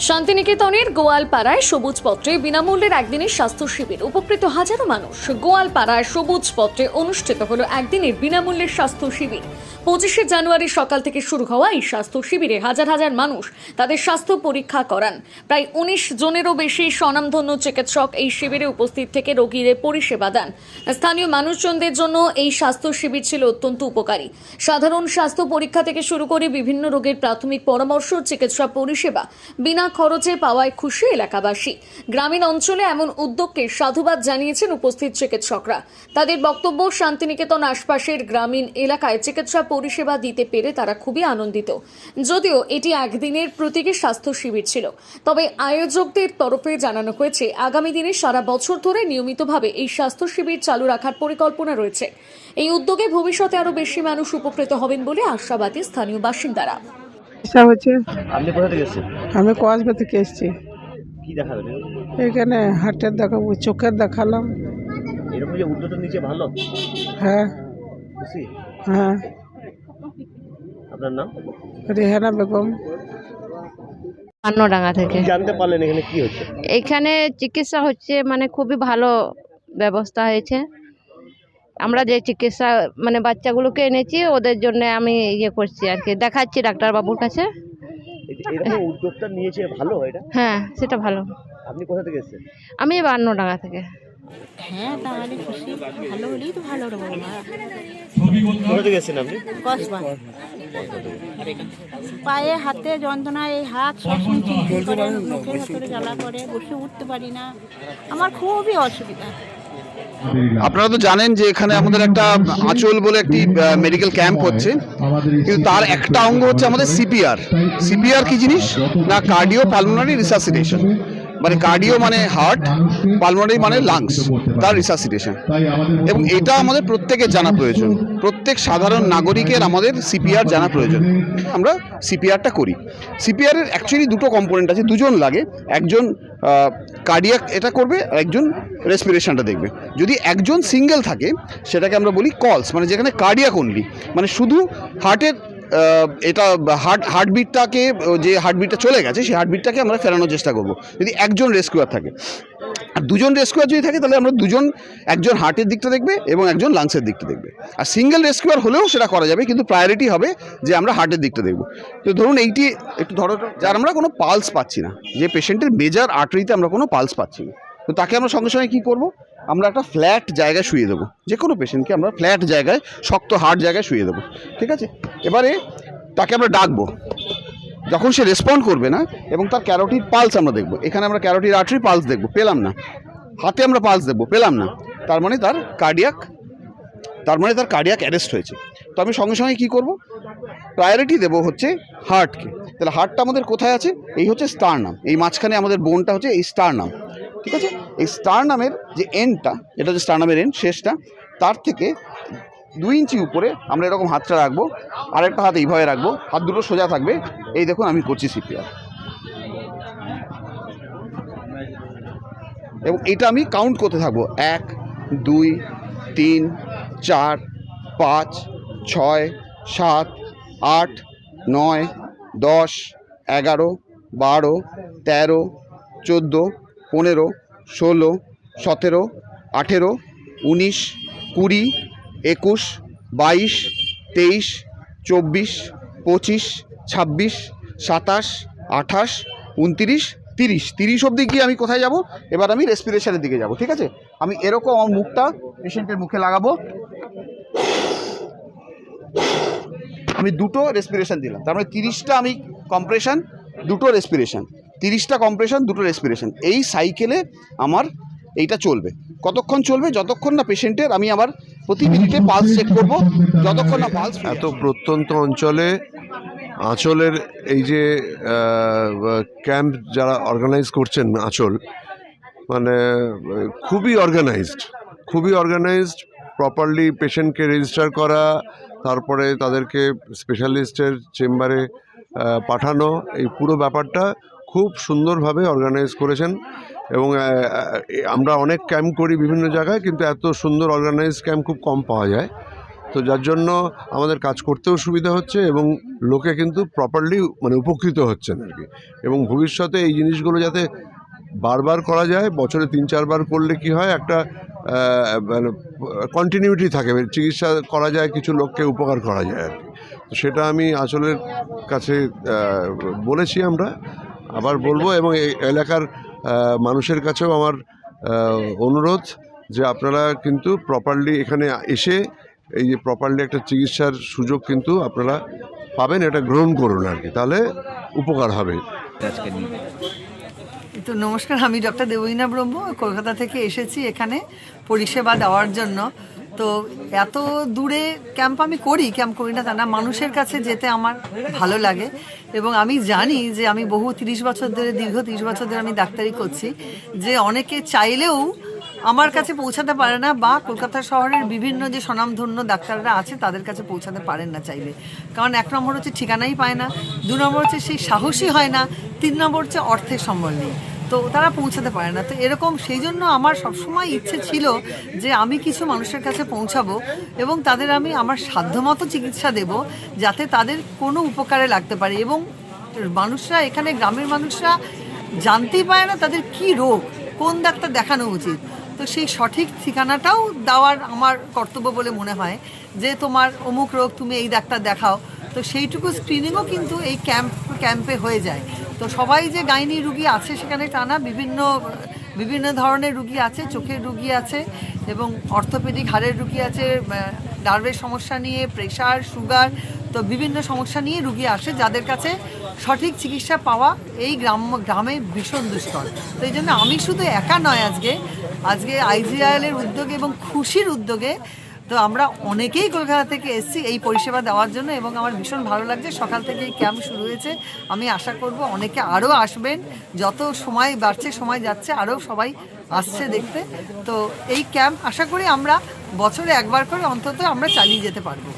শান্তিনিকেতনের গোয়ালপাড়ায় সবুজ পত্রে বিনামূল্যের একদিনের স্বাস্থ্য শিবির, উপকৃত হাজারো মানুষ। গোয়ালপাড়ায় সবুজ পত্রে অনুষ্ঠিত হলো একদিনের বিনামূল্যের স্বাস্থ্য শিবির। 25শে জানুয়ারি সকাল থেকে শুরু হওয়া এই স্বাস্থ্য শিবিরে হাজার হাজার মানুষ তাদের স্বাস্থ্য পরীক্ষা করান। প্রায় 19 জনেরও বেশি স্বনামধন্য চিকিৎসক এই শিবিরে উপস্থিত থেকে রোগীদের পরিষেবা দেন। স্থানীয় মানুষজনদের জন্য এই স্বাস্থ্য শিবির ছিল অত্যন্ত উপকারী। সাধারণ স্বাস্থ্য পরীক্ষা থেকে শুরু করে বিভিন্ন রোগের প্রাথমিক পরামর্শ, চিকিৎসা পরিষেবা বিনা খরচে পাওয়ায় খুশি এলাকাবাসী। গ্রামীণ অঞ্চলে এমন উদ্যোগকে সাধুবাদ জানিয়েছেন উপস্থিত চিকিৎসকরা। তাদের বক্তব্য, শান্তিনিকেতন আশপাশের গ্রামীণ এলাকায় চিকিৎসা পরিষেবা দিতে পেরে তারা খুবই আনন্দিত। যদিও এটি একদিনের প্রতীকী স্বাস্থ্য শিবির ছিল, তবে আয়োজকদের তরফে জানানো হয়েছে আগামী দিনে সারা বছর ধরে নিয়মিতভাবে এই স্বাস্থ্য শিবির চালু রাখার পরিকল্পনা রয়েছে। এই উদ্যোগে ভবিষ্যতে আরো বেশি মানুষ উপকৃত হবেন বলে আশাবাদী স্থানীয় বাসিন্দারা। আপনি কোথা থেকে এসেছেন? আমি কসবা থেকে এসেছি। কি দেখাবেন? এখানে হার্টের দেখাবো, চোখের দেখালাম। এরকম যে উদ্যোগটা নিচে ভালো। হ্যাঁ খুশি? হ্যাঁ। আপনার নাম? রেহানা বেগম। পান্নডাঙ্গা থেকে। কি জানতে পারলেন এখানে কি হচ্ছে? এখানে চিকিৎসা হচ্ছে, মানে খুবই ভালো ব্যবস্থা হয়েছে। আমরা যে চিকিৎসা মানে বাচ্চাগুলোকে এনেছি, ওদের জন্য আমি করছি আর কি, দেখাচ্ছি ডাক্তারবাবুর কাছে। এরকম উদ্যোগটা নিয়েছে ভালো এটা? হ্যাঁ, সেটা ভালো। আপনি কোথা থেকে এসেছেন? আমি পান্নডাঙ্গা থেকে। হ্যাঁ, তাহলে খুশি, ভালো হলেই তো ভালো রে বাবা। কোথা থেকে এসেছেন আপনি? কসবা। পায়ে হাতে যন্ত্রণা, এই হাত সবসময় চিনচিন করে, মুখের ভেতরে জ্বালা করে, বসে উঠতে পারি না, আমার খুবই অসুবিধা। আপনারা তো জানেন যে এখানে আমাদের একটা আঁচল বলে একটি মেডিকেল ক্যাম্প হচ্ছে, কিন্তু তার একটা অঙ্গ হচ্ছে আমাদের সিপিআর। সিপিআর কি জিনিস না, কার্ডিও পালমোনারি রিসাসিটেশন। মানে কার্ডিও মানে হার্ট, পালমোনারি মানে লাংস, তার রিসাসিটেশন। এবং এটা আমাদের প্রত্যেকের জানা প্রয়োজন, প্রত্যেক সাধারণ নাগরিকের আমাদের সিপিআর জানা প্রয়োজন। আমরা সিপিআরটা করি। সিপিআর এর অ্যাকচুয়ালি দুটো কম্পোনেন্ট আছে, দুজন লাগে। একজন কার্ডিয়াক এটা করবে, আর একজন রেসপিরেশনটা দেখবে। যদি একজন সিঙ্গেল থাকে সেটাকে আমরা বলি কলস, মানে যেখানে কার্ডিয়াক অনলি, মানে শুধু হার্টের এটা হার্টবিটটাকে, যে হার্টবিটটা চলে গেছে সেই হার্টবিটটাকে আমরা ফেরানোর চেষ্টা করব যদি একজন রেস্কিউয়ার থাকে। আর দুজন রেস্কিউয়ার যদি থাকে তাহলে আমরা দুজন, একজন হার্টের দিকটা দেখবে এবং একজন লাংসের দিকটা দেখবে। আর সিঙ্গেল রেস্কিউয়ার হলেও সেটা করা যাবে, কিন্তু প্রায়োরিটি হবে যে আমরা হার্টের দিকটা দেখব। তো ধরুন এইটি একটু ধরো, যার আমরা কোনো পালস পাচ্ছি না, যে পেশেন্টের মেজর আর্টারিতে আমরা কোনো পালস পাচ্ছি না, তো তাকে আমরা সঙ্গে সঙ্গে কী করবো, আমরা একটা ফ্ল্যাট জায়গায় শুয়ে দেবো। যে কোনো পেশেন্টকে আমরা ফ্ল্যাট জায়গায়, শক্ত হার্ড জায়গায় শুয়ে দেবো, ঠিক আছে? এবারে তাকে আমরা ডাকবো, যখন সে রেসপন্ড করবে না, এবং তার ক্যারোটিড পালস আমরা দেখবো। এখানে আমরা ক্যারোটিড আর্টারি পালস দেখবো, পেলাম না। হাতে আমরা পালস দেখবো, পেলাম না। তার মানে তার কার্ডিয়াক অ্যারেস্ট হয়েছে। তো আমি সঙ্গে সঙ্গে কী করবো, প্রায়োরিটি দেবো হচ্ছে হার্টকে। তাহলে হার্টটা আমাদের কোথায় আছে? এই হচ্ছে স্টারনাম, এই মাঝখানে আমাদের বোনটা হচ্ছে এই স্টারনাম, ঠিক আছে? এই স্টারনামের যে এন্ডটা, এটা হচ্ছে স্টারনামের এন্ড, শেষটা, তার থেকে 2 ইঞ্চি উপরে আমরা এরকম হাতটা রাখবো, আরেকটা হাত এইভাবে রাখবো, হাত দুটো সোজা থাকবে। এই দেখুন আমি করছি সিপিআর, এবং এটা আমি কাউন্ট করতে থাকবো। 1 2 3 4 5 6 7 8 9 10 11 12 13 14 15 16 17 18 19 20 21 22 23 24 25 26 27 28 29 30 অবধি গিয়ে আমি কোথায় যাব? এবার আমি রেসপিরেশনের দিকে যাব, ঠিক আছে? আমি এরকম আমার মুখটা পেশেন্টের মুখে লাগাবো, আমি দুটো রেসপিরেশন দিলাম, তার মানে 30টা আমি কম্প্রেশন, দুটো রেসপিরেশন, 30টা কম্প্রেশন, দুটো রেসপিরেশন। এই সাইকেলে আমার এইটা চলবে। কতক্ষণ চলবে? যতক্ষণ না পেশেন্টের আমি আবার প্রতি মিনিটে পালস চেক করব, যতক্ষণ না পালস। এত প্রত্যন্ত অঞ্চলে আঁচলের এই যে ক্যাম্প যারা অর্গানাইজ করছেন, আঁচল মানে খুবই অর্গানাইজড, প্রপারলি পেশেন্টকে রেজিস্টার করা, তারপরে তাদেরকে স্পেশালিস্টের চেম্বারে পাঠানো, এই পুরো ব্যাপারটা খুব সুন্দরভাবে অর্গানাইজ করেছেন। এবং আমরা অনেক ক্যাম্প করি বিভিন্ন জায়গায়, কিন্তু এত সুন্দর অর্গানাইজ ক্যাম্প খুব কম পাওয়া যায়। তো যার জন্য আমাদের কাজ করতেও সুবিধা হচ্ছে এবং লোকে কিন্তু প্রপারলি মানে উপকৃত হচ্ছেন আর কি। এবং ভবিষ্যতে এই জিনিসগুলো যাতে বারবার করা যায়, বছরে 3-4 বার করলে কি হয়, একটা মানে কন্টিনিউটি থাকে, চিকিৎসা করা যায়, কিছু লোককে উপকার করা যায় আর কি। তো সেটা আমি আঁচলের কাছে বলেছি, আমরা আবার বলবো, এবং এই এলাকার মানুষের কাছেও আমার অনুরোধ যে আপনারা কিন্তু প্রপারলি এখানে এসে এই যে প্রপারলি একটা চিকিৎসার সুযোগ কিন্তু আপনারা পাবেন, এটা গ্রহণ করুন আর কি, তাহলে উপকার হবে। তো নমস্কার, আমি ডক্টর দেবলীনা ব্রহ্ম কলকাতা থেকে এসেছি এখানে পরিষেবা দেওয়ার জন্য। তো এত দূরে ক্যাম্প আমি করি, ক্যাম্প করি না তা না, মানুষের কাছে যেতে আমার ভালো লাগে। এবং আমি জানি যে আমি বহু 30 বছর ধরে, দীর্ঘ 30 বছর ধরে আমি ডাক্তারি করছি, যে অনেকে চাইলেও আমার কাছে পৌঁছাতে পারে না, বা কলকাতা শহরের বিভিন্ন যে স্বনামধন্য ডাক্তাররা আছে তাদের কাছে পৌঁছাতে পারেন না চাইলে। কারণ 1 নম্বর হচ্ছে ঠিকানাই পায় না, 2 নম্বর হচ্ছে সেই সাহসী হয় না, 3 নম্বর হচ্ছে অর্থের সম্বল নেই, তো তারা পৌঁছাতে পারে না। তো এরকম সেই জন্য আমার সবসময় ইচ্ছে ছিল যে আমি কিছু মানুষের কাছে পৌঁছাবো এবং তাদের আমি আমার সাধ্যমতো চিকিৎসা দেব, যাতে তাদের কোনো উপকারে লাগতে পারে। এবং মানুষরা এখানে, গ্রামের মানুষরা জানতেই পারে না তাদের কি রোগ, কোন ডাক্তার দেখানো উচিত। তো সেই সঠিক ঠিকানাটাও দেওয়ার আমার কর্তব্য বলে মনে হয়, যে তোমার অমুক রোগ, তুমি এই ডাক্তার দেখাও। তো সেইটুকু স্ক্রিনিংও কিন্তু এই ক্যাম্পে হয়ে যায়। তো সবাই যে গাইনি রুগী আছে সেখানে তা না, বিভিন্ন ধরনের রুগী আছে, চোখের রুগী আছে এবং অর্থোপেডিক হাড়ের রুগী আছে, নার্ভের সমস্যা নিয়ে, প্রেশার, সুগার, তো বিভিন্ন সমস্যা নিয়ে রুগী আসে, যাদের কাছে সঠিক চিকিৎসা পাওয়া এই গ্রামে ভীষণ দুষ্কর। তো এই জন্য আমি শুধু একা নয়, আজকে IGIL-এর উদ্যোগে এবং খুশির উদ্যোগে তো আমরা অনেকেই কলকাতা থেকে এসেছি এই পরিষেবা দেওয়ার জন্য, এবং আমার ভীষণ ভালো লাগছে। সকাল থেকে এই ক্যাম্প শুরু হয়েছে, আমি আশা করব অনেকে আরও আসবেন, যত সময় বাড়ছে, সময় যাচ্ছে, আরও সবাই আসছে দেখতে। তো এই ক্যাম্প আশা করি আমরা বছরে 1বার করে অন্তত আমরা চালিয়ে যেতে পারবো।